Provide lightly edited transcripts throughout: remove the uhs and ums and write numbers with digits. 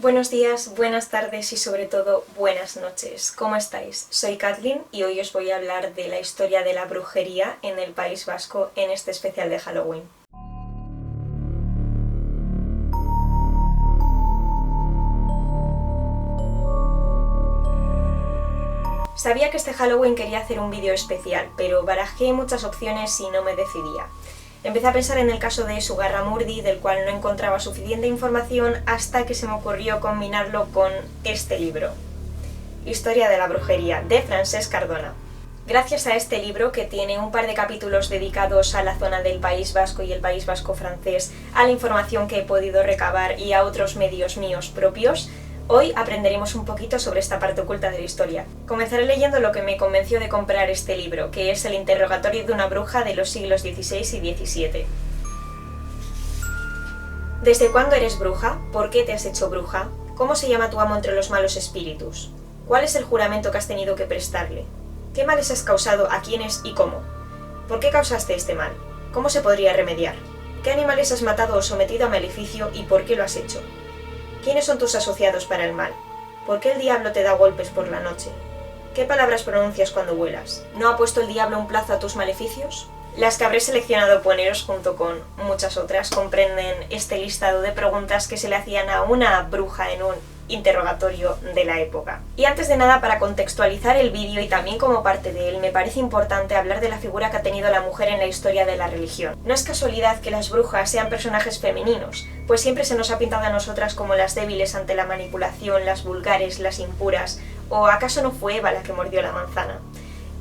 Buenos días, buenas tardes y sobre todo buenas noches. ¿Cómo estáis? Soy Kathleen y hoy os voy a hablar de la historia de la brujería en el País Vasco en este especial de Halloween. Sabía que este Halloween quería hacer un vídeo especial, pero barajé muchas opciones y no me decidía. Empecé a pensar en el caso de Zugarramurdi, del cual no encontraba suficiente información hasta que se me ocurrió combinarlo con este libro, Historia de la brujería, de Francesc Cardona. Gracias a este libro, que tiene un par de capítulos dedicados a la zona del País Vasco y el País Vasco francés, a la información que he podido recabar y a otros medios míos propios, hoy aprenderemos un poquito sobre esta parte oculta de la historia. Comenzaré leyendo lo que me convenció de comprar este libro, que es El interrogatorio de una bruja de los siglos XVI y XVII. ¿Desde cuándo eres bruja? ¿Por qué te has hecho bruja? ¿Cómo se llama tu amo entre los malos espíritus? ¿Cuál es el juramento que has tenido que prestarle? ¿Qué males has causado, a quiénes y cómo? ¿Por qué causaste este mal? ¿Cómo se podría remediar? ¿Qué animales has matado o sometido a maleficio y por qué lo has hecho? ¿Quiénes son tus asociados para el mal? ¿Por qué el diablo te da golpes por la noche? ¿Qué palabras pronuncias cuando vuelas? ¿No ha puesto el diablo un plazo a tus maleficios? Las que habré seleccionado poneros junto con muchas otras comprenden este listado de preguntas que se le hacían a una bruja en un interrogatorio de la época. Y antes de nada, para contextualizar el vídeo y también como parte de él, me parece importante hablar de la figura que ha tenido la mujer en la historia de la religión. No es casualidad que las brujas sean personajes femeninos, pues siempre se nos ha pintado a nosotras como las débiles ante la manipulación, las vulgares, las impuras, ¿o acaso no fue Eva la que mordió la manzana?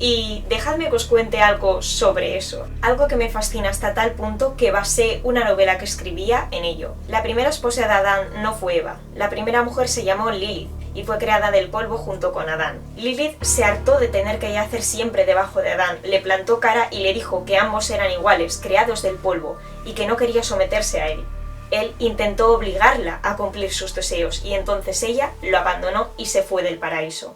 Y dejadme que os cuente algo sobre eso, algo que me fascina hasta tal punto que basé una novela que escribía en ello. La primera esposa de Adán no fue Eva, la primera mujer se llamó Lilith y fue creada del polvo junto con Adán. Lilith se hartó de tener que yacer siempre debajo de Adán, le plantó cara y le dijo que ambos eran iguales, creados del polvo, y que no quería someterse a él. Él intentó obligarla a cumplir sus deseos y entonces ella lo abandonó y se fue del paraíso.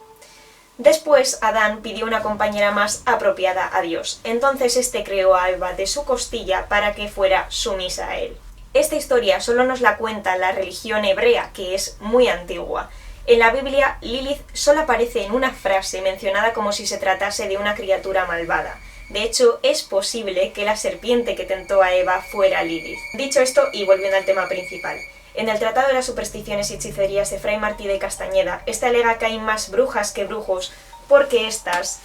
Después, Adán pidió una compañera más apropiada a Dios. Entonces este creó a Eva de su costilla para que fuera sumisa a él. Esta historia solo nos la cuenta la religión hebrea, que es muy antigua. En la Biblia, Lilith solo aparece en una frase mencionada como si se tratase de una criatura malvada. De hecho, es posible que la serpiente que tentó a Eva fuera Lilith. Dicho esto, y volviendo al tema principal, en el Tratado de las Supersticiones y Hechicerías de Fray Martí de Castañeda, este alega que hay más brujas que brujos, porque estas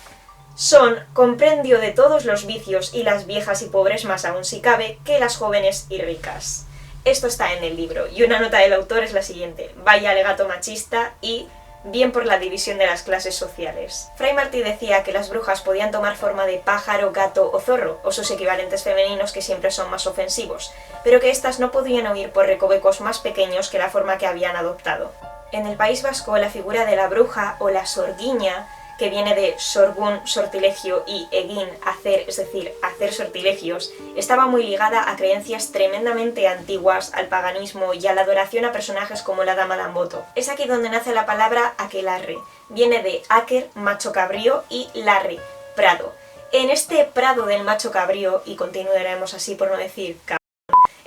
son compendio de todos los vicios y las viejas y pobres, más aún si cabe, que las jóvenes y ricas. Esto está en el libro, y una nota del autor es la siguiente: vaya alegato machista y bien por la división de las clases sociales. Fray Martí decía que las brujas podían tomar forma de pájaro, gato o zorro, o sus equivalentes femeninos que siempre son más ofensivos, pero que éstas no podían huir por recovecos más pequeños que la forma que habían adoptado. En el País Vasco, la figura de la bruja o la sorguiña, que viene de sorgun, sortilegio, y egin, hacer, es decir, hacer sortilegios, estaba muy ligada a creencias tremendamente antiguas, al paganismo y a la adoración a personajes como la Dama d'Amboto. Es aquí donde nace la palabra aquelarre. Viene de áquer, macho cabrío, y larre, prado. En este prado del macho cabrío, y continuaremos así por no decir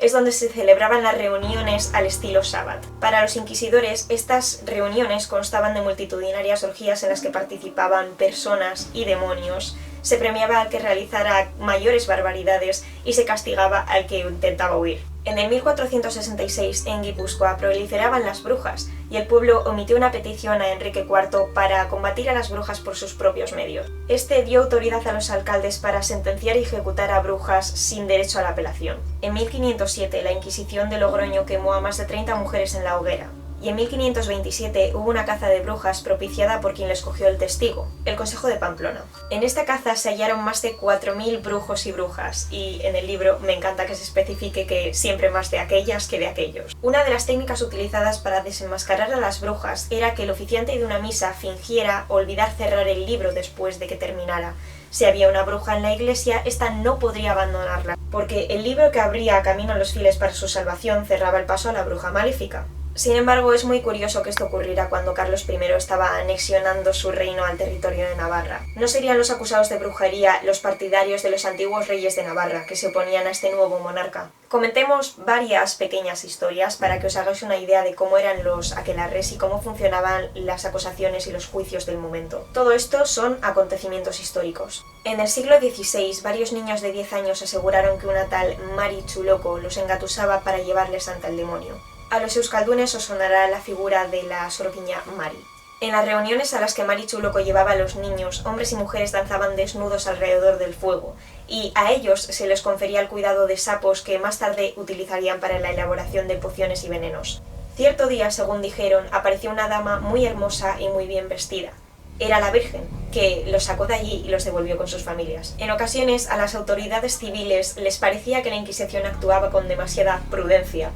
es donde se celebraban las reuniones al estilo sábat. Para los inquisidores, estas reuniones constaban de multitudinarias orgías en las que participaban personas y demonios, se premiaba al que realizara mayores barbaridades y se castigaba al que intentaba huir. En el 1466, en Guipúzcoa, proliferaban las brujas, y el pueblo omitió una petición a Enrique IV para combatir a las brujas por sus propios medios. Este dio autoridad a los alcaldes para sentenciar y ejecutar a brujas sin derecho a la apelación. En 1507, la Inquisición de Logroño quemó a más de 30 mujeres en la hoguera. Y en 1527 hubo una caza de brujas propiciada por quien les cogió el testigo, el Consejo de Pamplona. En esta caza se hallaron más de 4.000 brujos y brujas, y en el libro me encanta que se especifique que siempre más de aquellas que de aquellos. Una de las técnicas utilizadas para desenmascarar a las brujas era que el oficiante de una misa fingiera olvidar cerrar el libro después de que terminara. Si había una bruja en la iglesia, esta no podría abandonarla, porque el libro que abría camino a los fieles para su salvación cerraba el paso a la bruja maléfica. Sin embargo, es muy curioso que esto ocurriera cuando Carlos I estaba anexionando su reino al territorio de Navarra. ¿No serían los acusados de brujería los partidarios de los antiguos reyes de Navarra que se oponían a este nuevo monarca? Comentemos varias pequeñas historias para que os hagáis una idea de cómo eran los aquelarres y cómo funcionaban las acusaciones y los juicios del momento. Todo esto son acontecimientos históricos. En el siglo XVI, varios niños de 10 años aseguraron que una tal Mari Chuloco los engatusaba para llevarles ante el demonio. A los euskaldunes os sonará la figura de la sorguiña Mari. En las reuniones a las que Mari Chuloco llevaba a los niños, hombres y mujeres danzaban desnudos alrededor del fuego, y a ellos se les confería el cuidado de sapos que más tarde utilizarían para la elaboración de pociones y venenos. Cierto día, según dijeron, apareció una dama muy hermosa y muy bien vestida. Era la Virgen, que los sacó de allí y los devolvió con sus familias. En ocasiones, a las autoridades civiles les parecía que la Inquisición actuaba con demasiada prudencia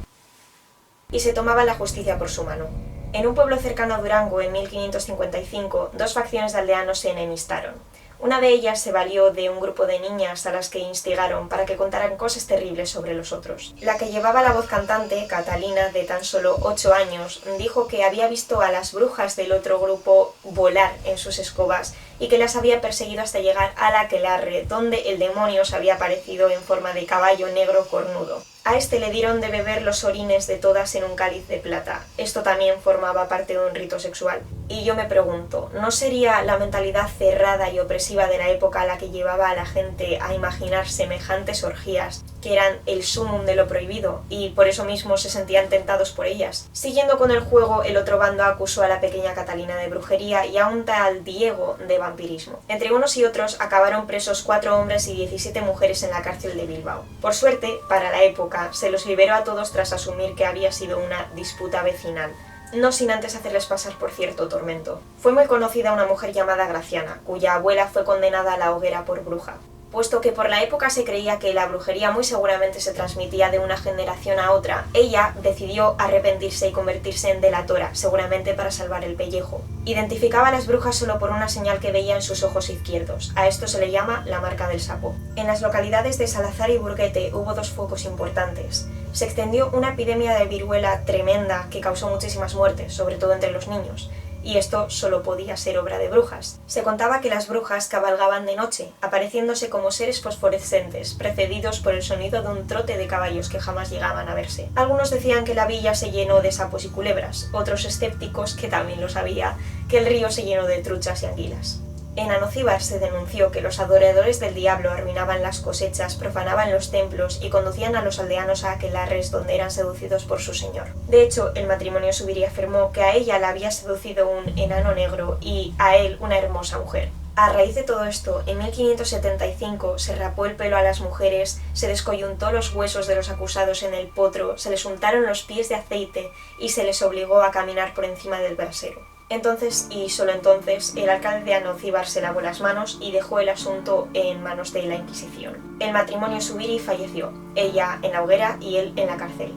y se tomaba la justicia por su mano. En un pueblo cercano a Durango, en 1555, dos facciones de aldeanos se enemistaron. Una de ellas se valió de un grupo de niñas a las que instigaron para que contaran cosas terribles sobre los otros. La que llevaba la voz cantante, Catalina, de tan solo 8 años, dijo que había visto a las brujas del otro grupo volar en sus escobas y que las había perseguido hasta llegar al aquelarre, donde el demonio se había aparecido en forma de caballo negro cornudo. A este le dieron de beber los orines de todas en un cáliz de plata. Esto también formaba parte de un rito sexual. Y yo me pregunto, ¿no sería la mentalidad cerrada y opresiva de la época la que llevaba a la gente a imaginar semejantes orgías, que eran el sumum de lo prohibido, y por eso mismo se sentían tentados por ellas? Siguiendo con el juego, el otro bando acusó a la pequeña Catalina de brujería y a un tal Diego de vampirismo. Entre unos y otros acabaron presos 4 hombres y 17 mujeres en la cárcel de Bilbao. Por suerte, para la época, se los liberó a todos tras asumir que había sido una disputa vecinal, no sin antes hacerles pasar por cierto tormento. Fue muy conocida una mujer llamada Graciana, cuya abuela fue condenada a la hoguera por bruja. Puesto que por la época se creía que la brujería muy seguramente se transmitía de una generación a otra, ella decidió arrepentirse y convertirse en delatora, seguramente para salvar el pellejo. Identificaba a las brujas solo por una señal que veía en sus ojos izquierdos. A esto se le llama la marca del sapo. En las localidades de Salazar y Burguete hubo 2 focos importantes. Se extendió una epidemia de viruela tremenda que causó muchísimas muertes, sobre todo entre los niños. Y esto solo podía ser obra de brujas. Se contaba que las brujas cabalgaban de noche, apareciéndose como seres fosforescentes, precedidos por el sonido de un trote de caballos que jamás llegaban a verse. Algunos decían que la villa se llenó de sapos y culebras, otros escépticos, que también lo sabía, que el río se llenó de truchas y anguilas. En Anocíbar se denunció que los adoradores del diablo arruinaban las cosechas, profanaban los templos y conducían a los aldeanos a aquelarres donde eran seducidos por su señor. De hecho, el matrimonio Subiri afirmó que a ella la había seducido un enano negro y a él una hermosa mujer. A raíz de todo esto, en 1575 se rapó el pelo a las mujeres, se descoyuntó los huesos de los acusados en el potro, se les untaron los pies de aceite y se les obligó a caminar por encima del brasero. Entonces, y solo entonces, el alcalde de Anocíbar se lavó las manos y dejó el asunto en manos de la Inquisición. El matrimonio Subiri falleció, ella en la hoguera y él en la cárcel.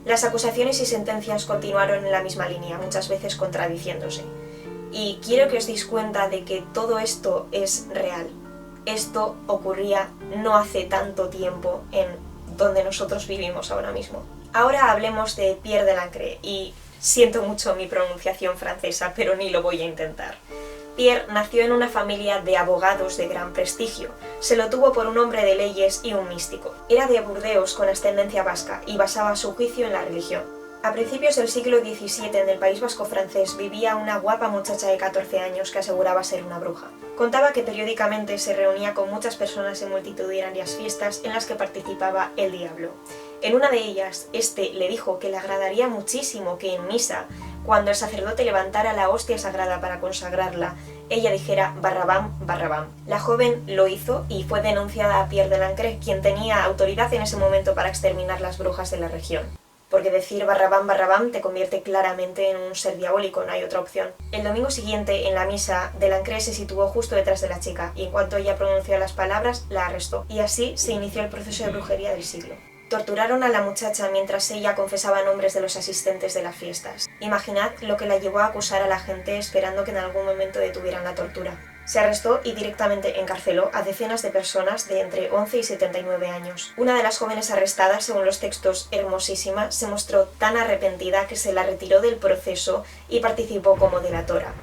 Las acusaciones y sentencias continuaron en la misma línea, muchas veces contradiciéndose. Y quiero que os deis cuenta de que todo esto es real. Esto ocurría no hace tanto tiempo en donde nosotros vivimos ahora mismo. Ahora hablemos de Pierre de Lancret y siento mucho mi pronunciación francesa, pero ni lo voy a intentar. Pierre nació en una familia de abogados de gran prestigio. Se lo tuvo por un hombre de leyes y un místico. Era de Burdeos con ascendencia vasca y basaba su juicio en la religión. A principios del siglo XVII, en el País Vasco francés, vivía una guapa muchacha de 14 años que aseguraba ser una bruja. Contaba que periódicamente se reunía con muchas personas en multitudinarias fiestas en las que participaba el diablo. En una de ellas, este le dijo que le agradaría muchísimo que en misa, cuando el sacerdote levantara la hostia sagrada para consagrarla, ella dijera Barrabán, Barrabán. La joven lo hizo y fue denunciada a Pierre de Lancret, quien tenía autoridad en ese momento para exterminar las brujas de la región. Porque decir Barrabán, Barrabán te convierte claramente en un ser diabólico, no hay otra opción. El domingo siguiente, en la misa, de Lancret se situó justo detrás de la chica y en cuanto ella pronunció las palabras, la arrestó. Y así se inició el proceso de brujería del siglo. Torturaron a la muchacha mientras ella confesaba nombres de los asistentes de las fiestas. Imaginad lo que la llevó a acusar a la gente esperando que en algún momento detuvieran la tortura. Se arrestó y directamente encarceló a decenas de personas de entre 11 y 79 años. Una de las jóvenes arrestadas, según los textos, hermosísima, se mostró tan arrepentida que se la retiró del proceso y participó como delatora.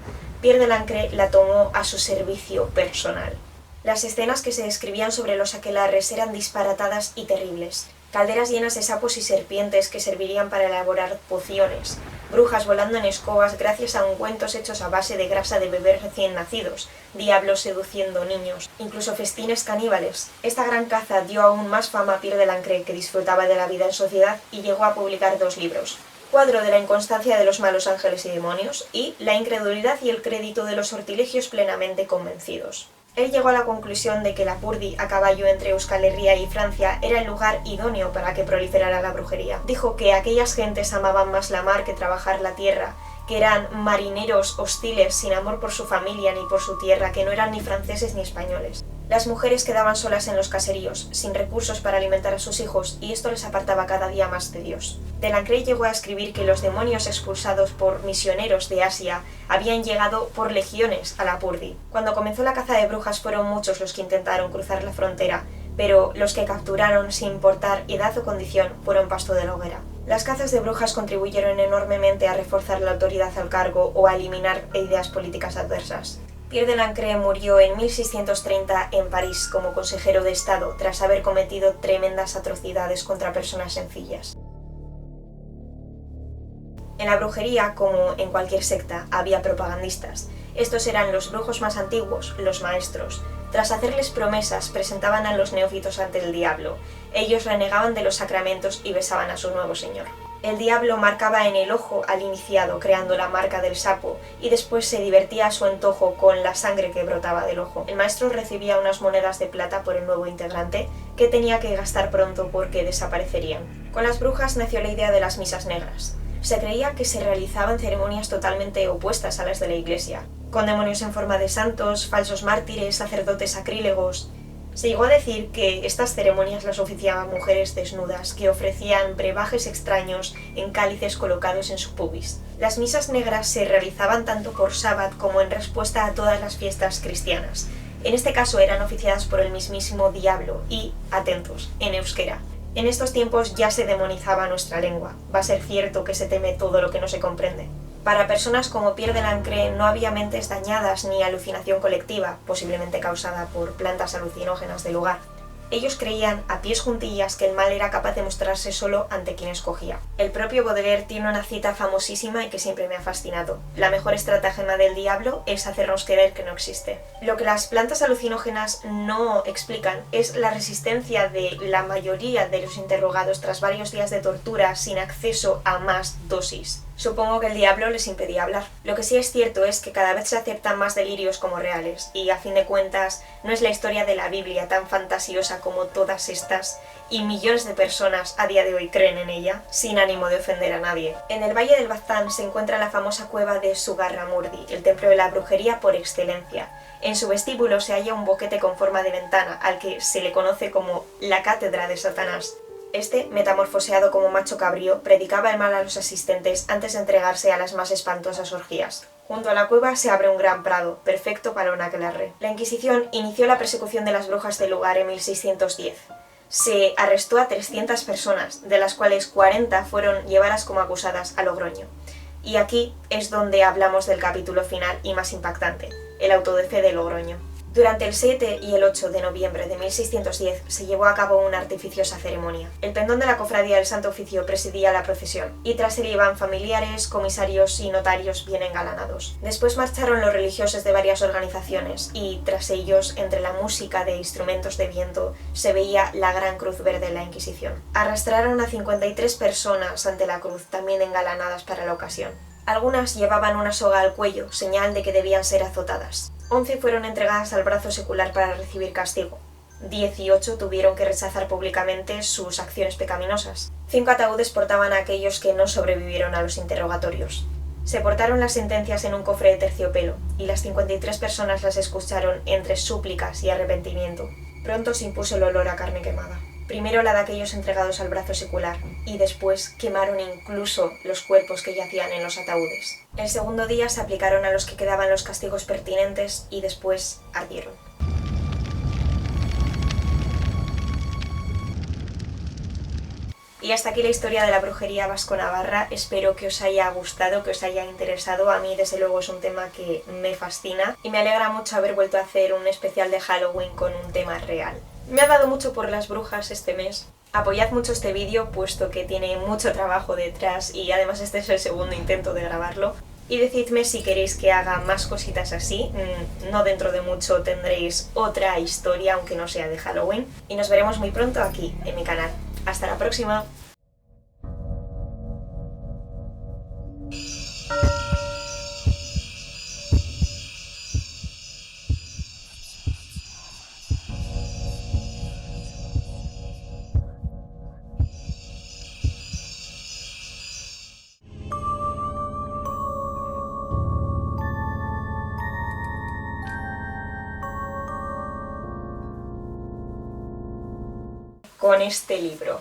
Pierre de Lancre la tomó a su servicio personal. Las escenas que se describían sobre los aquelarres eran disparatadas y terribles. Calderas llenas de sapos y serpientes que servirían para elaborar pociones, brujas volando en escobas gracias a ungüentos hechos a base de grasa de bebés recién nacidos, diablos seduciendo niños, incluso festines caníbales. Esta gran caza dio aún más fama a Pierre de Lancre, que disfrutaba de la vida en sociedad y llegó a publicar 2 libros: Cuadro de la inconstancia de los malos ángeles y demonios y La incredulidad y el crédito de los sortilegios plenamente convencidos. Él llegó a la conclusión de que Lapurdi, a caballo entre Euskal Herria y Francia, era el lugar idóneo para que proliferara la brujería. Dijo que aquellas gentes amaban más la mar que trabajar la tierra, que eran marineros hostiles sin amor por su familia ni por su tierra, que no eran ni franceses ni españoles. Las mujeres quedaban solas en los caseríos, sin recursos para alimentar a sus hijos, y esto les apartaba cada día más de Dios. De Lancre llegó a escribir que los demonios expulsados por misioneros de Asia habían llegado por legiones a Lapurdi. Cuando comenzó la caza de brujas fueron muchos los que intentaron cruzar la frontera, pero los que capturaron, sin importar edad o condición, fueron pasto de la hoguera. Las cazas de brujas contribuyeron enormemente a reforzar la autoridad al cargo o a eliminar ideas políticas adversas. Pierre de Lancre murió en 1630 en París como consejero de Estado tras haber cometido tremendas atrocidades contra personas sencillas. En la brujería, como en cualquier secta, había propagandistas. Estos eran los brujos más antiguos, los maestros. Tras hacerles promesas, presentaban a los neófitos ante el diablo. Ellos renegaban de los sacramentos y besaban a su nuevo señor. El diablo marcaba en el ojo al iniciado, creando la marca del sapo, y después se divertía a su antojo con la sangre que brotaba del ojo. El maestro recibía unas monedas de plata por el nuevo integrante, que tenía que gastar pronto porque desaparecerían. Con las brujas nació la idea de las misas negras. Se creía que se realizaban ceremonias totalmente opuestas a las de la Iglesia, con demonios en forma de santos, falsos mártires, sacerdotes sacrílegos. Se llegó a decir que estas ceremonias las oficiaban mujeres desnudas que ofrecían brebajes extraños en cálices colocados en su pubis. Las misas negras se realizaban tanto por sábado como en respuesta a todas las fiestas cristianas. En este caso eran oficiadas por el mismísimo diablo y, atentos, en euskera. En estos tiempos ya se demonizaba nuestra lengua. Va a ser cierto que se teme todo lo que no se comprende. Para personas como Pierre de Lancre no había mentes dañadas ni alucinación colectiva, posiblemente causada por plantas alucinógenas del lugar. Ellos creían, a pies juntillas, que el mal era capaz de mostrarse solo ante quien escogía. El propio Baudelaire tiene una cita famosísima y que siempre me ha fascinado. La mejor estratagema del diablo es hacernos creer que no existe. Lo que las plantas alucinógenas no explican es la resistencia de la mayoría de los interrogados tras varios días de tortura sin acceso a más dosis. Supongo que el diablo les impedía hablar. Lo que sí es cierto es que cada vez se aceptan más delirios como reales, y a fin de cuentas no es la historia de la Biblia tan fantasiosa como todas estas, y millones de personas a día de hoy creen en ella, sin ánimo de ofender a nadie. En el Valle del Baztán se encuentra la famosa cueva de Sugarramurdi, el templo de la brujería por excelencia. En su vestíbulo se halla un boquete con forma de ventana, al que se le conoce como la cátedra de Satanás. Este, metamorfoseado como macho cabrío, predicaba el mal a los asistentes antes de entregarse a las más espantosas orgías. Junto a la cueva se abre un gran prado, perfecto para un aquelarre. La Inquisición inició la persecución de las brujas del lugar en 1610. Se arrestó a 300 personas, de las cuales 40 fueron llevadas como acusadas a Logroño. Y aquí es donde hablamos del capítulo final y más impactante, el auto de fe de Logroño. Durante el 7 y el 8 de noviembre de 1610 se llevó a cabo una artificiosa ceremonia. El pendón de la cofradía del Santo Oficio presidía la procesión, y tras él iban familiares, comisarios y notarios bien engalanados. Después marcharon los religiosos de varias organizaciones, y tras ellos, entre la música de instrumentos de viento, se veía la gran cruz verde de la Inquisición. Arrastraron a 53 personas ante la cruz, también engalanadas para la ocasión. Algunas llevaban una soga al cuello, señal de que debían ser azotadas. 11 fueron entregadas al brazo secular para recibir castigo. 18 tuvieron que rechazar públicamente sus acciones pecaminosas. 5 ataúdes portaban a aquellos que no sobrevivieron a los interrogatorios. Se portaron las sentencias en un cofre de terciopelo, y las 53 personas las escucharon entre súplicas y arrepentimiento. Pronto se impuso el olor a carne quemada. Primero la de aquellos entregados al brazo secular, y después quemaron incluso los cuerpos que yacían en los ataúdes. El segundo día se aplicaron a los que quedaban los castigos pertinentes y después ardieron. Y hasta aquí la historia de la brujería vasco-navarra. Espero que os haya gustado, que os haya interesado. A mí desde luego es un tema que me fascina y me alegra mucho haber vuelto a hacer un especial de Halloween con un tema real. Me ha dado mucho por las brujas este mes. Apoyad mucho este vídeo puesto que tiene mucho trabajo detrás y además este es el segundo intento de grabarlo. Y decidme si queréis que haga más cositas así. No dentro de mucho tendréis otra historia, aunque no sea de Halloween. Y nos veremos muy pronto aquí, en mi canal. ¡Hasta la próxima! Con este libro.